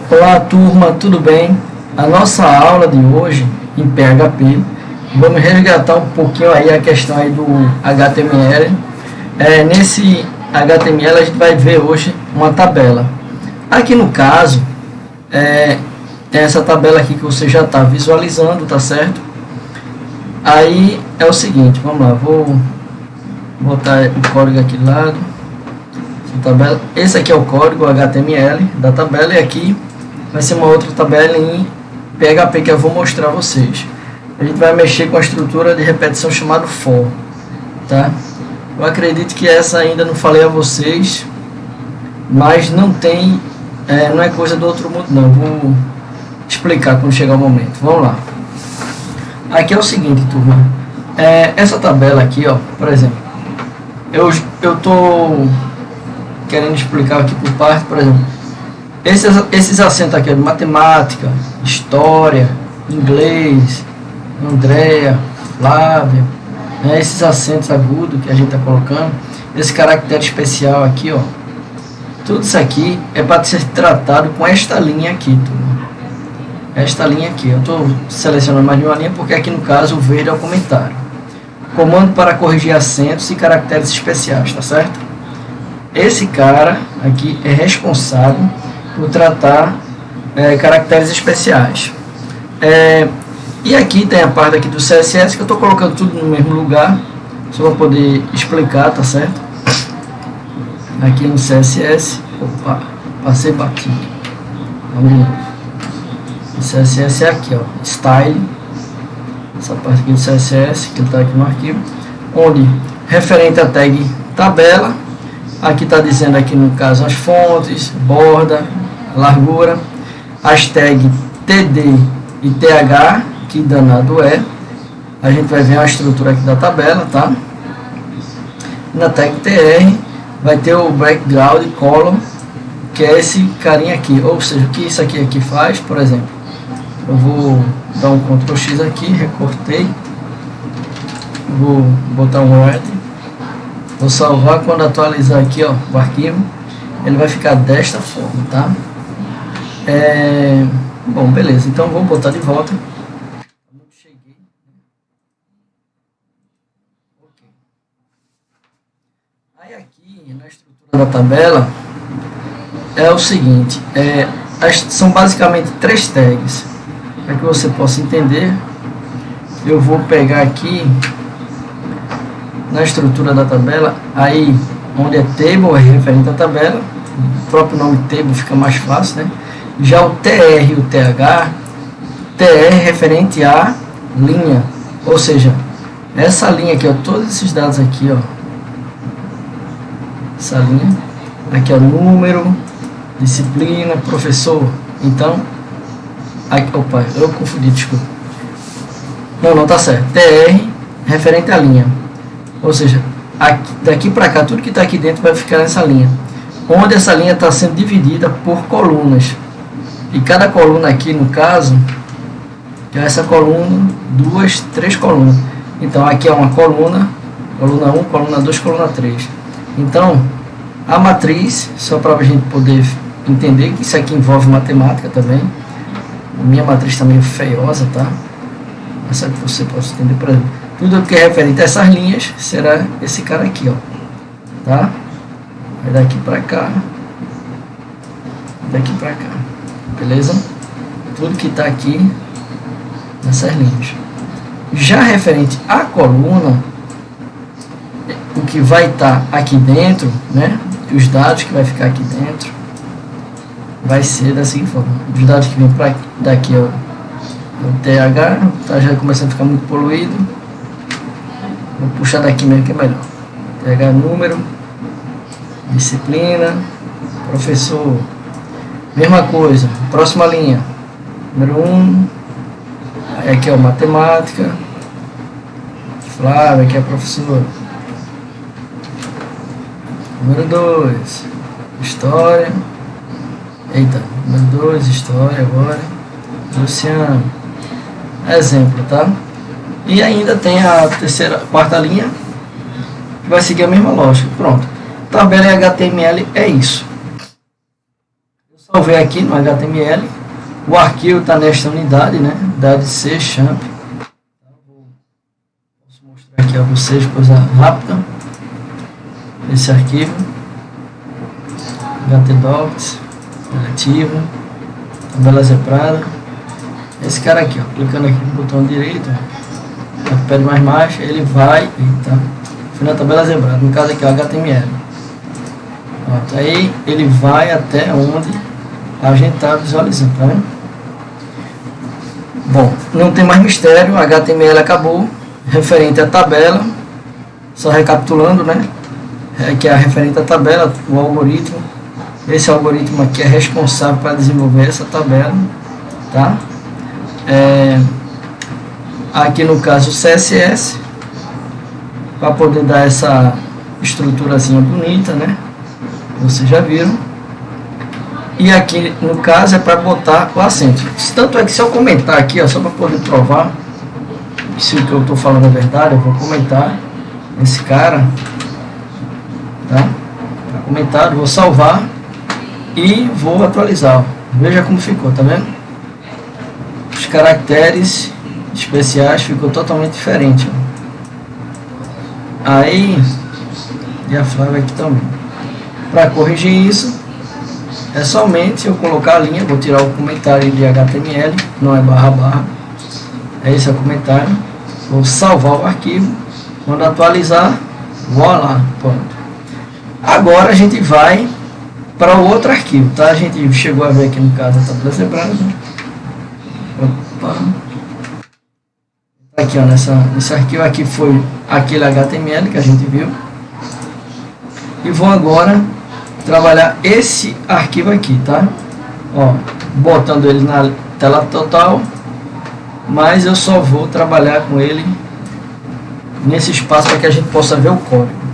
Olá turma, tudo bem? A nossa aula de hoje em PHP, vamos resgatar um pouquinho aí a questão aí do HTML. Nesse HTML a gente vai ver hoje uma tabela. Aqui no caso, tem essa tabela aqui que você já está visualizando, tá certo? Aí é o seguinte, vamos lá, vou botar o código aqui do lado. Tabela. Esse aqui é o código HTML da tabela e aqui vai ser uma outra tabela em PHP que eu vou mostrar a vocês. A gente vai mexer com a estrutura de repetição chamada for, tá? Eu acredito que essa ainda não falei a vocês, mas não tem, não é coisa do outro mundo não. Vou explicar quando chegar o momento. Vamos lá. Aqui é o seguinte, turma. Essa tabela aqui, ó, por exemplo, eu tô querendo explicar aqui por parte, por exemplo, esses acentos aqui de matemática, história, inglês, Andréia, Flávia, esses acentos agudos que a gente está colocando, esse caractere especial aqui, ó, tudo isso aqui é para ser tratado com esta linha aqui, turma. Esta linha aqui, eu estou selecionando mais de uma linha porque aqui no caso o verde é o comentário. Comando para corrigir acentos e caracteres especiais, tá certo? Esse cara aqui é responsável por tratar caracteres especiais. E aqui tem a parte aqui do CSS que eu estou colocando tudo no mesmo lugar, só para poder explicar, tá certo? Aqui no CSS, opa, passei batido. Vamos de novo. O CSS é aqui, ó, Style, essa parte aqui do CSS que está aqui no arquivo, onde referente a tag tabela. Aqui está dizendo aqui no caso as fontes, borda, largura, as tags TD e TH, que danado é. A gente vai ver a estrutura aqui da tabela, tá? Na tag TR vai ter o background column, que é esse carinha aqui. Ou seja, o que isso aqui faz, por exemplo, eu vou dar um Ctrl X aqui, recortei, vou botar um Word. Vou salvar. Quando atualizar aqui, ó, o arquivo, ele vai ficar desta forma, tá? Bom, beleza. Então vou botar de volta. Cheguei. Ok. Aí aqui na estrutura da tabela é o seguinte, são basicamente 3 tags. Para que você possa entender, eu vou pegar aqui na estrutura da tabela, aí onde é table é referente à tabela, o próprio nome table fica mais fácil, né? Já o TR e o TH, TR é referente à linha, ou seja, essa linha aqui, ó, todos esses dados aqui, ó, essa linha, aqui é o número, disciplina, professor, então, aqui, opa, eu confundi, desculpa, não tá certo, TR referente à linha. Ou seja, aqui, daqui para cá, tudo que está aqui dentro vai ficar nessa linha. Onde essa linha está sendo dividida por colunas. E cada coluna aqui, no caso, é essa coluna, 2, 3 colunas. Então, aqui é uma coluna 1, coluna 2, coluna 3. Então, a matriz, só para a gente poder entender que isso aqui envolve matemática também. A minha matriz está meio feiosa, tá? Essa que você possa entender, por exemplo. Tudo que é referente a essas linhas será esse cara aqui, ó, tá? Vai daqui para cá, daqui para cá, beleza? Tudo que está aqui nessas linhas. Já referente à coluna, o que vai estar aqui dentro, né? Os dados que vai ficar aqui dentro vai ser da seguinte forma. Os dados que vêm para daqui, ó, o TH, tá já começando a ficar muito poluído. Vou puxar daqui mesmo que é melhor. Pegar número, disciplina, professor. Mesma coisa, próxima linha. Número 1. Aí aqui é matemática. Flávia, aqui é professor. Número 2. História. Eita, número 2, história agora. Luciano. Exemplo, tá? E ainda tem a quarta linha, que vai seguir a mesma lógica. Pronto. Tabela em HTML é isso. Eu só ver aqui no HTML, o arquivo está nesta unidade, né? Unidade C Champ. Posso mostrar aqui a vocês coisa rápida. Esse arquivo, htdocs, relativo, tabela zebrada. Esse cara aqui, ó, clicando aqui no botão direito, pede mais, ele vai, foi na tabela zebrada, no caso aqui é o HTML. Pronto, aí ele vai até onde a gente está visualizando, tá vendo? Bom, não tem mais mistério, o HTML acabou, referente à tabela, só recapitulando, né? Que é a referente à tabela, o algoritmo. Esse algoritmo aqui é responsável para desenvolver essa tabela, tá? Aqui no caso o CSS, para poder dar essa estruturazinha bonita, né? Vocês já viram. E aqui no caso é para botar o acento. Tanto é que se eu comentar aqui, ó, só para poder provar se o que eu estou falando é verdade, eu vou comentar esse cara, tá? Tá comentado, vou salvar e vou atualizar. Ó. Veja como ficou, tá vendo? Os caracteres especiais ficou totalmente diferente. Ó. Aí, e a Flávia aqui também. Para corrigir isso, é somente eu colocar a linha, vou tirar o comentário de HTML, não é barra, esse é o comentário, vou salvar o arquivo, quando atualizar, voilá, pronto. Agora a gente vai para o outro arquivo, tá? A gente chegou a ver aqui no caso a tabela zebrada. Opa. Aqui, ó, nesse arquivo aqui foi aquele HTML que a gente viu. E vou agora trabalhar esse arquivo aqui, tá? Ó, botando ele na tela total, mas eu só vou trabalhar com ele nesse espaço para que a gente possa ver o código.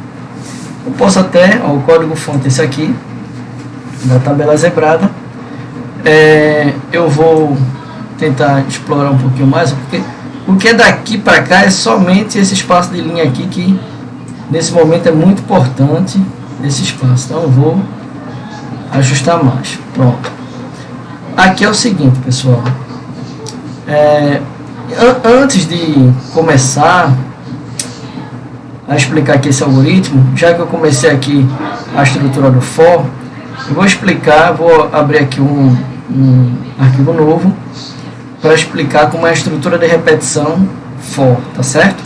Eu posso até, ó, o código fonte esse aqui, da tabela zebrada. Eu vou tentar explorar um pouquinho mais, porque o que é daqui para cá é somente esse espaço de linha aqui que nesse momento é muito importante. Esse espaço, então eu vou ajustar mais. Pronto. Aqui é o seguinte, pessoal, antes de começar a explicar aqui esse algoritmo, já que eu comecei aqui a estrutura do for, eu vou explicar, vou abrir aqui um arquivo novo para explicar como é a estrutura de repetição for, tá certo?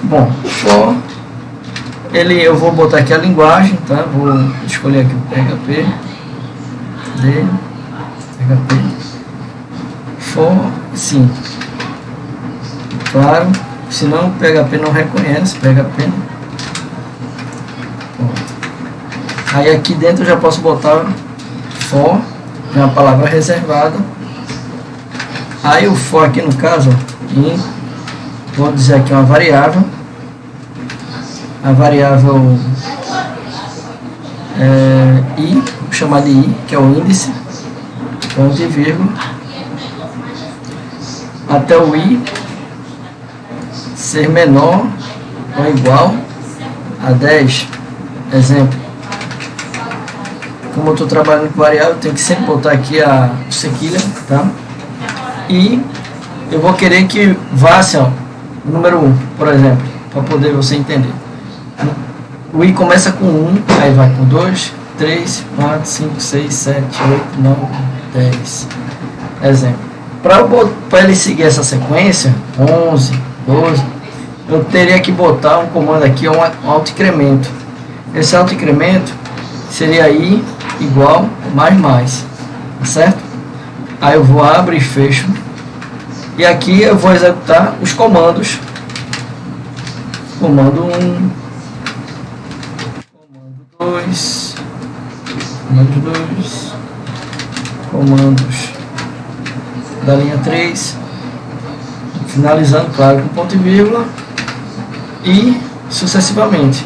Bom, for eu vou botar aqui a linguagem, tá? Vou escolher aqui o PHP, PHP, for, sim, claro, senão o PHP não reconhece, PHP. Pronto. Aí aqui dentro eu já posso botar for, é uma palavra reservada. Aí o for aqui no caso, vou dizer aqui uma variável. A variável i, vou chamar de i, que é o índice, ponto e vírgula, até o i ser menor ou igual a 10. Exemplo, como eu estou trabalhando com variável, eu tenho que sempre botar aqui a sequilha, tá? E eu vou querer que vá assim, ó, o número 1, por exemplo, para poder você entender. O i começa com 1, aí vai com 2, 3, 4, 5, 6, 7, 8, 9, 10. Exemplo. Para ele seguir essa sequência, 11, 12, eu teria que botar um comando aqui, um autoincremento. Esse autoincremento seria i igual mais, tá certo? Aí eu vou abrir e fecho. E aqui eu vou executar os comandos. Comando 1, comando 2, comandos da linha 3, finalizando, claro, com ponto e vírgula, e sucessivamente.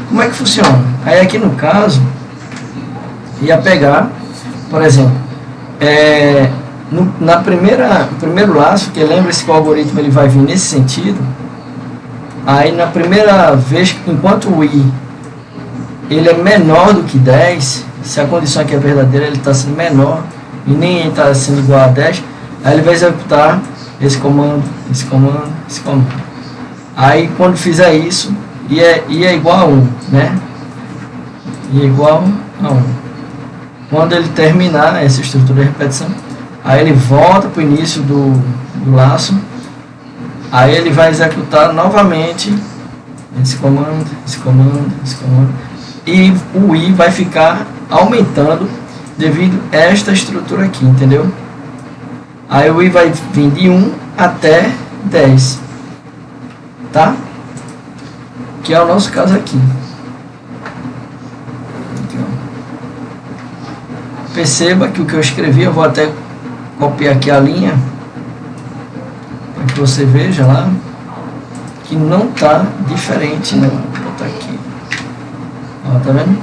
Como é que funciona? Aí aqui no caso, ia pegar, por exemplo, no primeiro laço, que lembre-se que o algoritmo ele vai vir nesse sentido. Aí na primeira vez, enquanto o i ele é menor do que 10, se a condição aqui é verdadeira, ele está sendo menor e nem está sendo igual a 10, aí ele vai executar esse comando, esse comando, esse comando. Aí quando fizer isso, i é igual a 1, né? I é igual a 1. Quando ele terminar essa estrutura de repetição, aí ele volta para o início do laço, aí ele vai executar novamente esse comando, esse comando, esse comando, e o i vai ficar aumentando devido a esta estrutura aqui, entendeu? Aí o i vai vir de 1 até 10, tá? Que é o nosso caso aqui. Perceba que o que eu escrevi, eu vou até copiar aqui a linha para que você veja lá que não está diferente, né? Vou botar aqui, ó, tá vendo?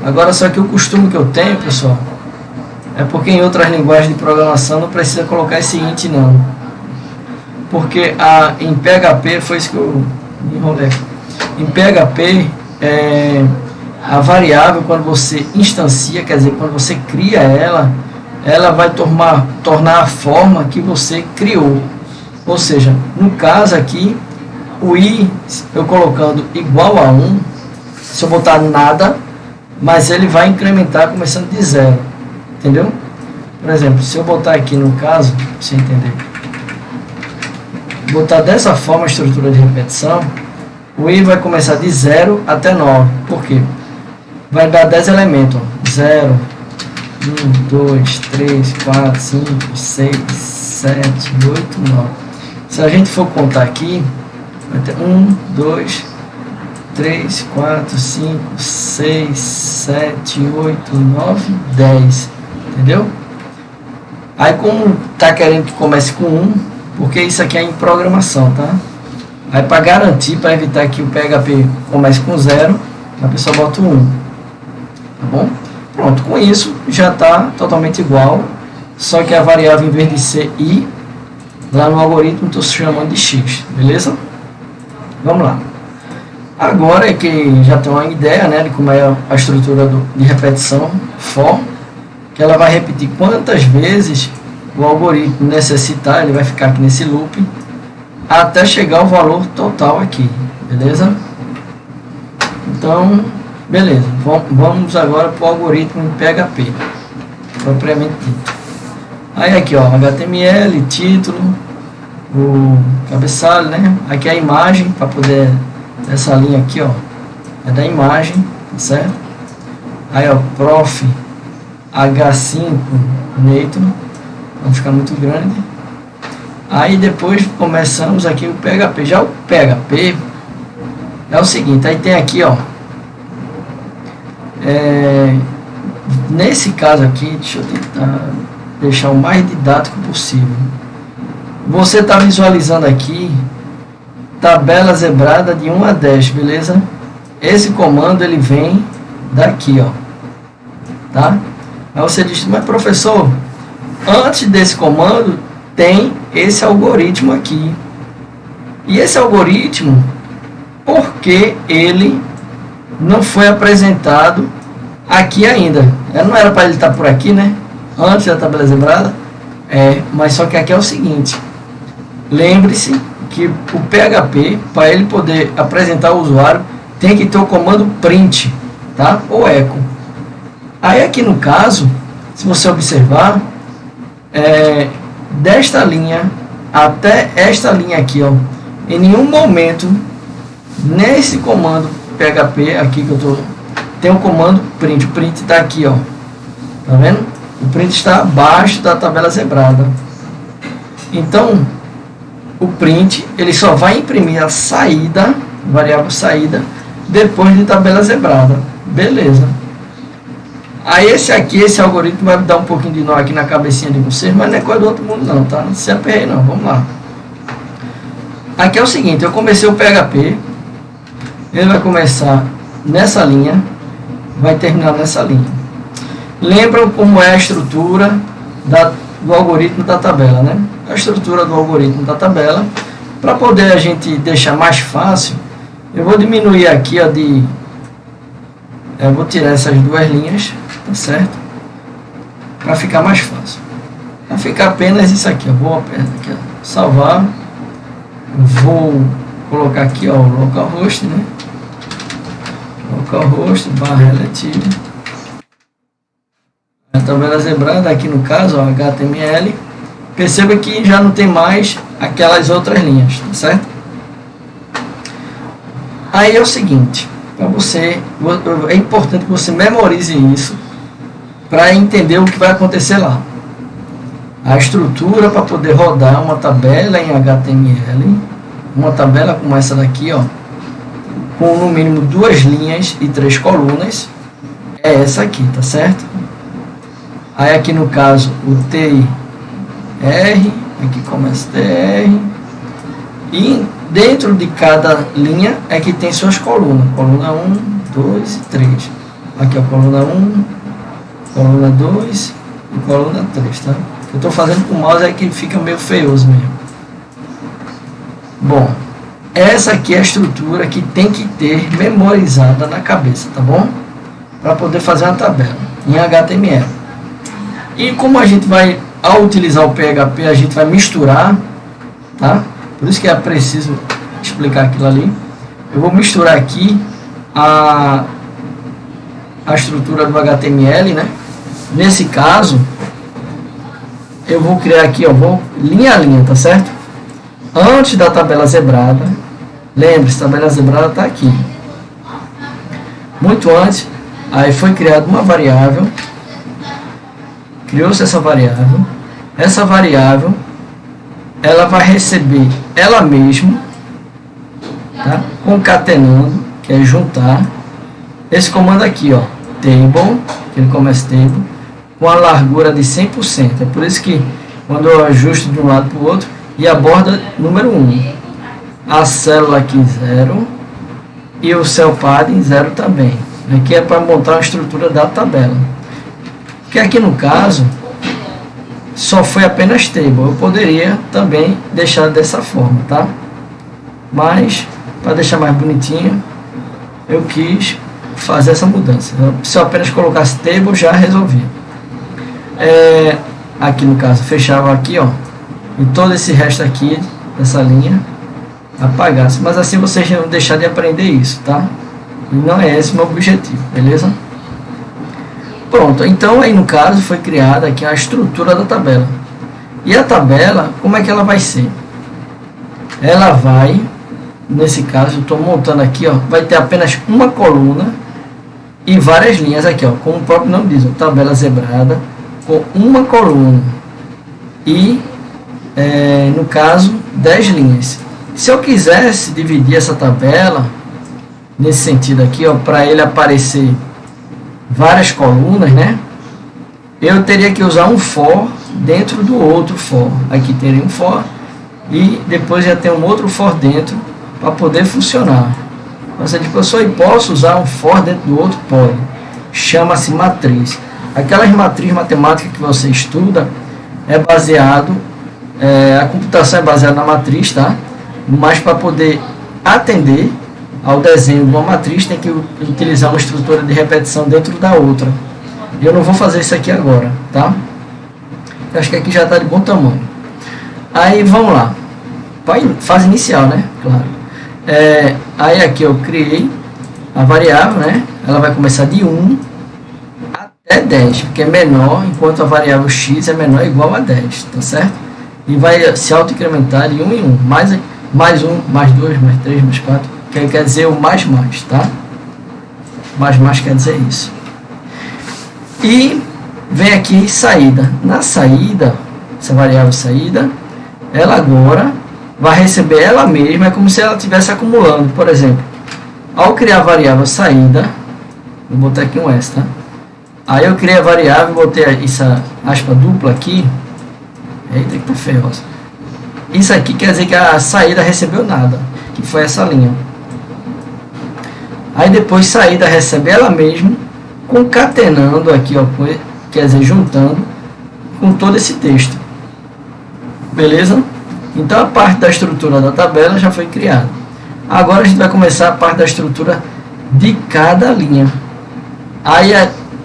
Agora só que o costume que eu tenho, pessoal, é porque em outras linguagens de programação não precisa colocar esse int não, porque em PHP foi isso que eu me enrolei. Em PHP a variável, quando você instancia, quer dizer, quando você cria ela vai tornar a forma que você criou. Ou seja, no caso aqui, o i, eu colocando igual a 1, se eu botar nada, mas ele vai incrementar começando de 0. Entendeu? Por exemplo, se eu botar aqui no caso, para você entender, botar dessa forma a estrutura de repetição, o i vai começar de 0 até 9. Por quê? Vai dar 10 elementos. 0, 1, 2, 3, 4, 5, 6, 7, 8, 9. Se a gente for contar aqui, vai ter 1, 2, 3, 4, 5, 6, 7, 8, 9, 10. Entendeu? Aí como tá querendo que comece com 1, porque isso aqui é em programação, tá? Aí para garantir, para evitar que o PHP comece com 0, a pessoa bota o 1. Tá bom? Pronto, com isso já está totalmente igual, só que a variável, em vez de ser i, lá no algoritmo estou chamando de x, beleza? Vamos lá. Agora é que já tem uma ideia, né, de como é a estrutura de repetição for, que ela vai repetir quantas vezes o algoritmo necessitar, ele vai ficar aqui nesse loop, até chegar ao valor total aqui, beleza? Então, beleza, vamos agora para o algoritmo em PHP, propriamente dito. Aí aqui, ó, HTML, título, o cabeçalho, né? Aqui a imagem, para poder, essa linha aqui, ó, é da imagem, tá certo? Aí, ó, prof H5 Nathan, vai ficar muito grande. Aí depois começamos aqui o PHP. Já o PHP é o seguinte, aí tem aqui, ó, nesse caso aqui, deixa eu tentar deixar o mais didático possível. Você está visualizando aqui tabela zebrada de 1 a 10, beleza? Esse comando ele vem daqui, ó, tá? Aí você diz, mas professor, antes desse comando tem esse algoritmo aqui. E esse algoritmo, por que ele não foi apresentado aqui ainda? Não era para ele estar por aqui, né? Antes da tabela zebrada? Mas só que aqui é o seguinte. Lembre-se que o PHP, para ele poder apresentar ao usuário, tem que ter o comando print, tá? Ou echo. Aí aqui no caso, se você observar, desta linha até esta linha aqui, ó, em nenhum momento nesse comando PHP aqui que eu tô, tem o comando print. O print está aqui, ó, tá vendo? O print está abaixo da tabela zebrada. Então o print ele só vai imprimir a saída, variável saída, depois de tabela zebrada, beleza? Aí esse algoritmo vai dar um pouquinho de nó aqui na cabecinha de vocês, mas não é coisa do outro mundo não, tá? Não se aperrei não, vamos lá. Aqui é o seguinte, eu comecei o PHP, ele vai começar nessa linha, vai terminar nessa linha. Lembram como é a estrutura do algoritmo da tabela, né? A estrutura do algoritmo da tabela, para poder a gente deixar mais fácil, eu vou diminuir aqui, ó, eu vou tirar essas duas linhas, tá certo? Para ficar mais fácil. Vai ficar apenas isso aqui, eu vou apertar aqui, ó, salvar, vou colocar aqui, ó, o localhost, né? Localhost barra relativo. A tabela zebrada aqui no caso, ó, HTML. Perceba que já não tem mais aquelas outras linhas, tá certo? Aí é o seguinte, para você, é importante que você memorize isso para entender o que vai acontecer lá. A estrutura para poder rodar uma tabela em HTML, uma tabela como essa daqui, ó, com no mínimo 2 linhas e 3 colunas, é essa aqui, tá certo? Aí aqui no caso o TR, aqui começa TR, e dentro de cada linha é que tem suas colunas, coluna 1, 2 e 3. Aqui ó, coluna 1, coluna 2 e coluna 3, tá? Eu estou fazendo com o mouse é que fica meio feioso mesmo. Bom, essa aqui é a estrutura que tem que ter memorizada na cabeça, tá bom? Para poder fazer uma tabela em HTML. E como a gente vai, ao utilizar o PHP, a gente vai misturar, tá? Por isso que é preciso explicar aquilo ali. Eu vou misturar aqui a estrutura do HTML, né? Nesse caso, eu vou criar aqui, ó, vou linha a linha, tá certo? Antes da tabela zebrada, lembre-se, tabela zebrada está aqui. Muito antes, aí foi criada uma variável, criou-se essa variável, ela vai receber ela mesma, tá? Concatenando, que é juntar, esse comando aqui, ó, table, que ele começa table, com a largura de 100%. É por isso que quando eu ajusto de um lado para o outro, e a borda número 1, a célula aqui 0 e o cell padding 0 também. Aqui é para montar a estrutura da tabela. Que aqui no caso só foi apenas table. Eu poderia também deixar dessa forma, tá? Mas para deixar mais bonitinho, eu quis fazer essa mudança. Se eu apenas colocasse table, já resolvia. Aqui no caso, fechava aqui, ó, e todo esse resto aqui, dessa linha, apagasse. Mas assim vocês vão deixar de aprender isso, tá? E não é esse o meu objetivo, beleza? Pronto, então aí no caso foi criada aqui a estrutura da tabela. E a tabela, como é que ela vai ser? Ela vai, nesse caso, eu estou montando aqui, ó, vai ter apenas uma coluna e várias linhas aqui, ó, como o próprio nome diz, ó, tabela zebrada, com uma coluna e, no caso, 10 linhas. Se eu quisesse dividir essa tabela, nesse sentido aqui, ó, para ele aparecer várias colunas, né? Eu teria que usar um for dentro do outro for. Aqui teria um for e depois já tem um outro for dentro para poder funcionar. Você diz, professor, eu posso usar um for dentro do outro? Pode. Chama-se matriz. Aquelas matrizes matemáticas que você estuda é baseado, a computação é baseada na matriz, tá? Mas para poder atender ao desenho de uma matriz tem que utilizar uma estrutura de repetição dentro da outra. Eu não vou fazer isso aqui agora, tá? Eu acho que aqui já está de bom tamanho. Aí vamos lá. Fase inicial, né? Claro. Aí aqui eu criei a variável, né? Ela vai começar de 1 até 10, porque é menor, enquanto a variável x é menor ou igual a 10, tá certo? E vai se auto-incrementar de 1 em 1, mais 1, mais 2, mais 3, mais 4, que quer dizer o mais, tá? Mais quer dizer isso. E vem aqui saída. Na saída, essa variável saída, ela agora vai receber ela mesma, é como se ela estivesse acumulando. Por exemplo, ao criar a variável saída, vou botar aqui um S, tá? Aí eu criei a variável, botei essa aspa dupla aqui. Eita, que tá feiosa. Isso aqui quer dizer que a saída recebeu nada, que foi essa linha. Aí depois saída recebe ela mesma, concatenando aqui, ó, quer dizer, juntando com todo esse texto. Beleza? Então a parte da estrutura da tabela já foi criada. Agora a gente vai começar a parte da estrutura de cada linha. Aí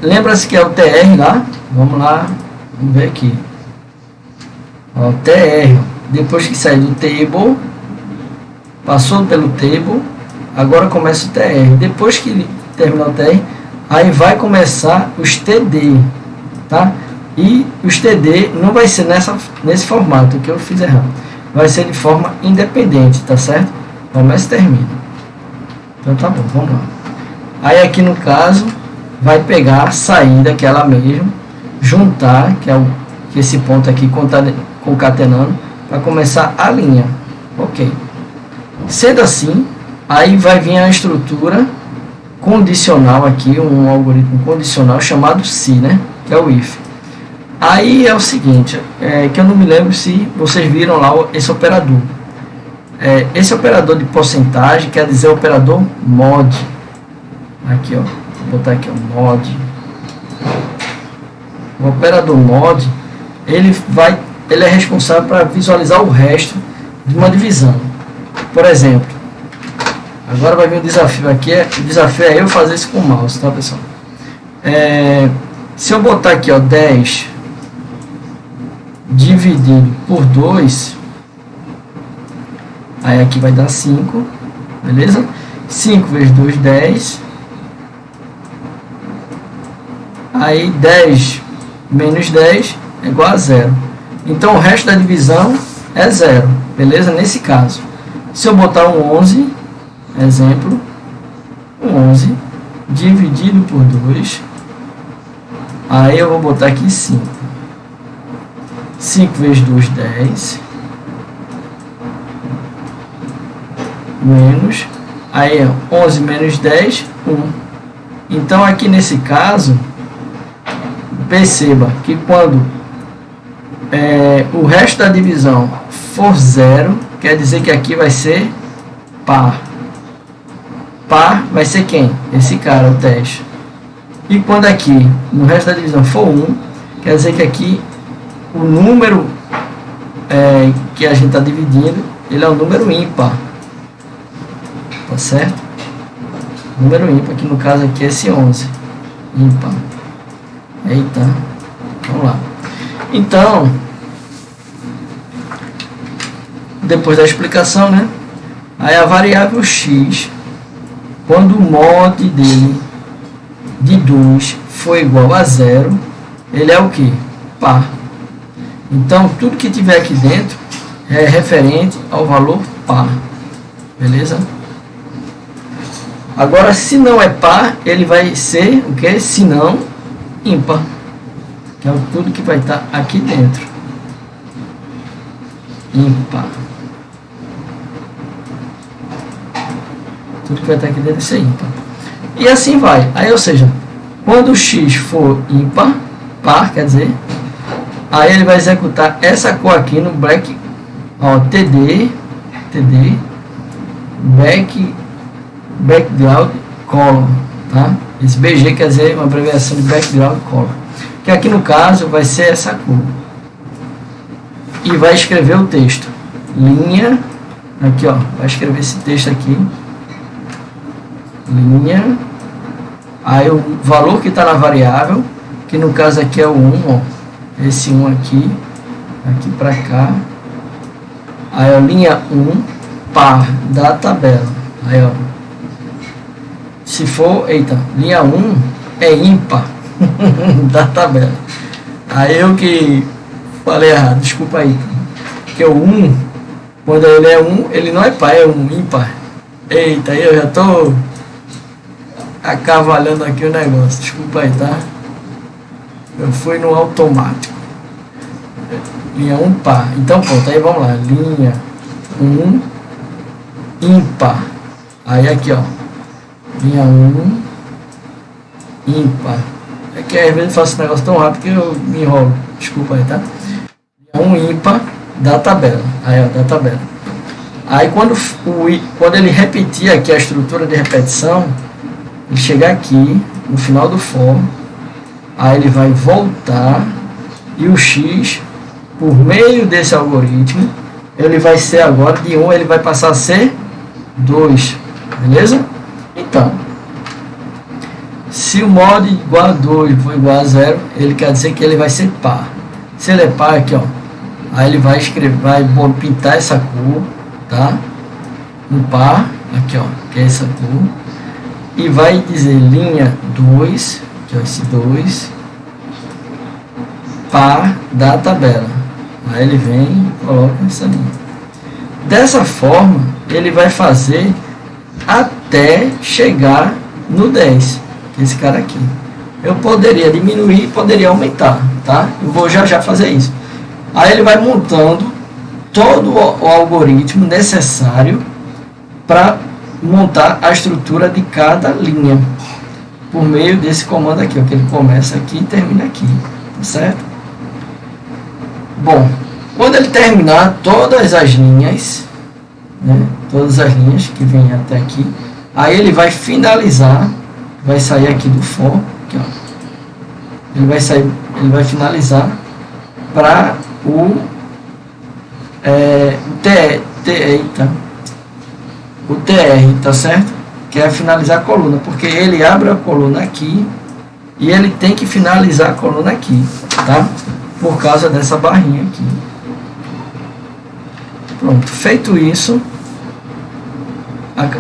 lembra-se que é o TR lá, vamos lá, vamos ver aqui, ó, TR, depois que sair do table, passou pelo table, agora começa o TR, depois que terminar o TR, aí vai começar os TD, tá? E os TD não vai ser nesse formato que eu fiz errado, vai ser de forma independente, tá certo? Começa e termina. Então tá bom, vamos lá. Aí aqui no caso, vai pegar a saída, que é ela mesma, juntar, que é esse ponto aqui concatenando, para começar a linha. Ok. Sendo assim, aí vai vir a estrutura condicional aqui, um algoritmo condicional chamado se, né? Que é o if. Aí é o seguinte, que eu não me lembro se vocês viram lá esse operador. Esse operador de porcentagem quer dizer operador mod. Aqui, ó, vou botar aqui, ó, mod. O operador mod, ele é responsável para visualizar o resto de uma divisão. Por exemplo, agora vai vir um desafio aqui, o desafio é eu fazer isso com o mouse, tá, pessoal? Se eu botar aqui, ó, 10 dividido por 2, aí aqui vai dar 5, beleza? 5 vezes 2, 10. Aí 10 menos 10 é igual a 0. Então o resto da divisão é 0, beleza? Nesse caso, se eu botar um 11, exemplo, um 11 dividido por 2, aí eu vou botar aqui 5. 5 vezes 2, 10. Menos, aí 11 menos 10, 1. Então aqui nesse caso, perceba que quando o resto da divisão for 0, quer dizer que aqui vai ser par. Par vai ser quem? Esse cara, o teste. E quando aqui no resto da divisão for 1, quer dizer que aqui o número que a gente está dividindo, ele é um número ímpar. Tá certo? Número ímpar, que no caso aqui é esse 11. Ímpar. Eita. Vamos lá. Então, depois da explicação, né? Aí a variável x, quando o mod dele de 2 for igual a 0, ele é o que? Par. Então, tudo que tiver aqui dentro é referente ao valor par. Beleza? Agora, se não é par, ele vai ser o que? Se não, ímpar. Que é tudo que vai estar aqui dentro. Ímpar. Tudo que vai estar aqui dentro é ímpar. E assim vai. Aí, ou seja, quando o x for ímpar, par, quer dizer, aí ele vai executar essa cor aqui no TD, background color, tá? Esse BG quer dizer uma abreviação de background color, que aqui no caso vai ser essa cor. E vai escrever o texto. Linha, aqui ó, vai escrever esse texto aqui. Linha, aí o valor que está na variável, que no caso aqui é o 1, ó, esse 1 aqui para cá, aí a linha 1, par da tabela, aí ó, se for, linha 1 é ímpar da tabela, aí eu que falei errado, desculpa aí, porque o 1, quando ele é 1, ele não é par, é um ímpar. Eita, aí eu já tô acavalhando aqui o negócio, desculpa aí, tá? Eu fui no automático. Linha 1 par. Então pronto, aí vamos lá. Linha 1 ímpar. Aí aqui ó. Linha 1 ímpar. É que às vezes eu faço esse negócio tão rápido que eu me enrolo. Desculpa aí, tá? Linha 1 ímpar da tabela. Aí ó, da tabela. Aí quando ele repetir aqui a estrutura de repetição, ele chegar aqui no final do for, aí ele vai voltar e o x, por meio desse algoritmo, ele vai ser agora de 1, ele vai passar a ser 2, beleza? Então, Se o mod igual a 2 for igual a 0, ele quer dizer que ele vai ser par. Se ele é par, aqui ó, aí ele vai escrever, vai pintar essa cor, tá? No par, aqui ó, que é essa cor, e vai dizer linha 2, que é esse 2, par da tabela. Aí ele vem e coloca essa linha. Dessa forma, ele vai fazer até chegar no 10, que é esse cara aqui. Eu poderia diminuir e poderia aumentar, tá? Eu vou já fazer isso. Aí ele vai montando todo o algoritmo necessário para montar a estrutura de cada linha, por meio desse comando aqui, ó, que ele começa aqui e termina aqui, tá certo? Bom, quando ele terminar todas as linhas, né, todas as linhas que vêm até aqui, aí ele vai finalizar, vai sair aqui do for, aqui, ó. Ele vai finalizar para o TR, tá certo? Que é finalizar a coluna, porque ele abre a coluna aqui e ele tem que finalizar a coluna aqui, tá? Por causa dessa barrinha aqui. Pronto, feito isso,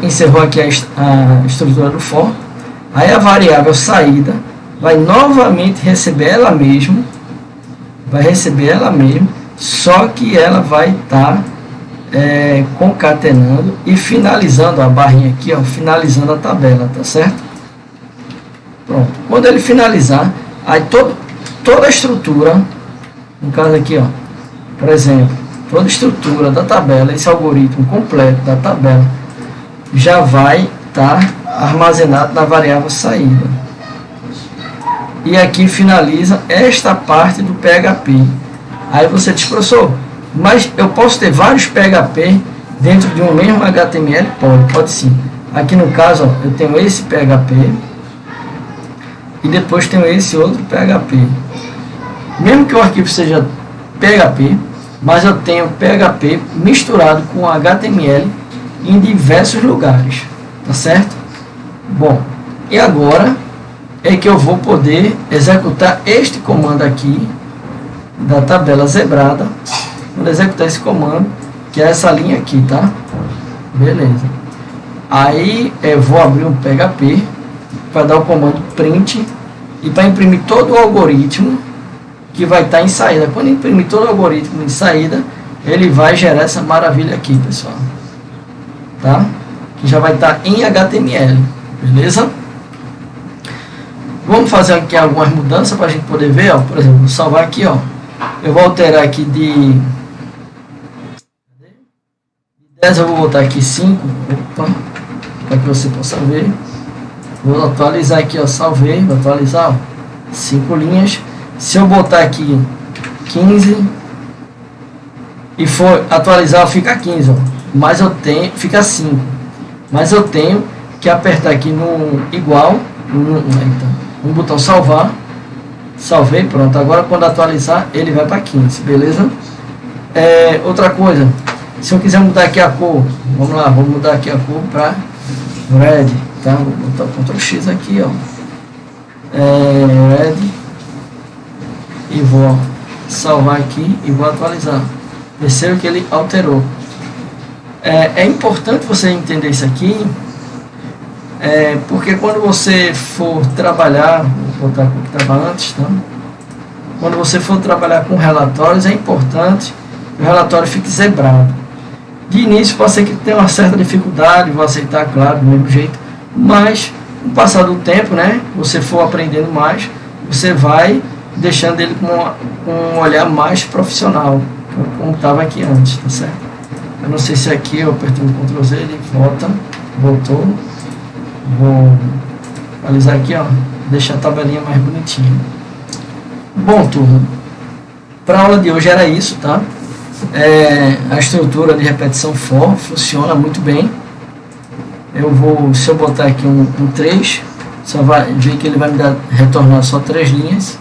encerrou aqui a estrutura do for. Aí a variável saída vai novamente receber ela mesma, só que ela vai estar concatenando e finalizando a barrinha aqui, ó, finalizando a tabela, tá certo? Pronto, quando ele finalizar, aí toda a estrutura, no caso aqui, ó, por exemplo, toda a estrutura da tabela, esse algoritmo completo da tabela, já vai estar armazenado na variável saída. E aqui finaliza esta parte do PHP. Aí você diz, professor, mas eu posso ter vários PHP dentro de um mesmo HTML? Pode sim. Aqui no caso, ó, eu tenho esse PHP e depois tenho esse outro PHP. Mesmo que o arquivo seja PHP, mas eu tenho PHP misturado com HTML em diversos lugares, tá certo? Bom, e agora é que eu vou poder executar este comando aqui da tabela zebrada. Vou executar esse comando, que é essa linha aqui, tá? Beleza. Aí eu vou abrir um PHP para dar o comando print e para imprimir todo o algoritmo que vai estar em saída. Quando imprimir todo o algoritmo em saída, ele vai gerar essa maravilha aqui, pessoal, tá? Que já vai estar em HTML, beleza? Vamos fazer aqui algumas mudanças para a gente poder ver, ó. Por exemplo, vou salvar aqui, ó. Eu vou alterar aqui de 10, eu vou botar aqui 5, opa, para que você possa ver. Vou atualizar aqui, ó, salvei, vou atualizar, ó, 5 linhas. Se eu botar aqui 15 e for atualizar, fica 15, ó. Mas eu tenho, fica 5. Mas eu tenho que apertar aqui no igual, um botão salvar. Salvei, pronto. Agora quando atualizar, ele vai para 15, beleza? Outra coisa, se eu quiser mudar aqui a cor, vamos lá, vou mudar aqui a cor para red, tá? Vou botar o Ctrl X aqui, ó. Red. E vou salvar aqui e vou atualizar. Perceba que ele alterou. É importante você entender isso aqui, porque quando você for trabalhar, vou botar o que estava antes, tá? Quando você for trabalhar com relatórios, é importante que o relatório fique zebrado. De início pode ser que tenha uma certa dificuldade, vou aceitar, claro, do mesmo jeito, mas com o passar do tempo, né, você for aprendendo mais, você vai deixando ele com um olhar mais profissional, como estava aqui antes, tá certo? Eu não sei se aqui eu apertei o Ctrl Z, ele voltou. Vou atualizar aqui, ó, deixar a tabelinha mais bonitinha. Bom, turma, para a aula de hoje era isso, tá? A estrutura de repetição for funciona muito bem. Se eu botar aqui um 3, só vai ver que ele vai me retornar só 3 linhas.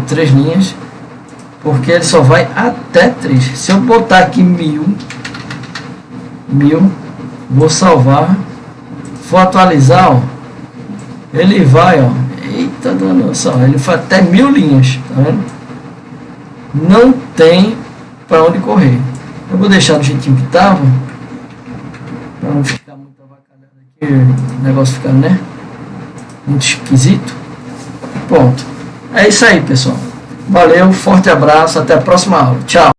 3 linhas, porque ele só vai até 3. Se eu botar aqui 1000, vou salvar, for atualizar, ó, Ele vai, ó, eita dando só, ele faz até 1000 linhas, tá vendo? Não tem para onde correr. Eu vou deixar do jeitinho que tava, para não ficar muito avacalhado aqui, o negócio ficar, né, muito esquisito. Pronto, é isso aí, pessoal. Valeu, forte abraço, até a próxima aula, tchau.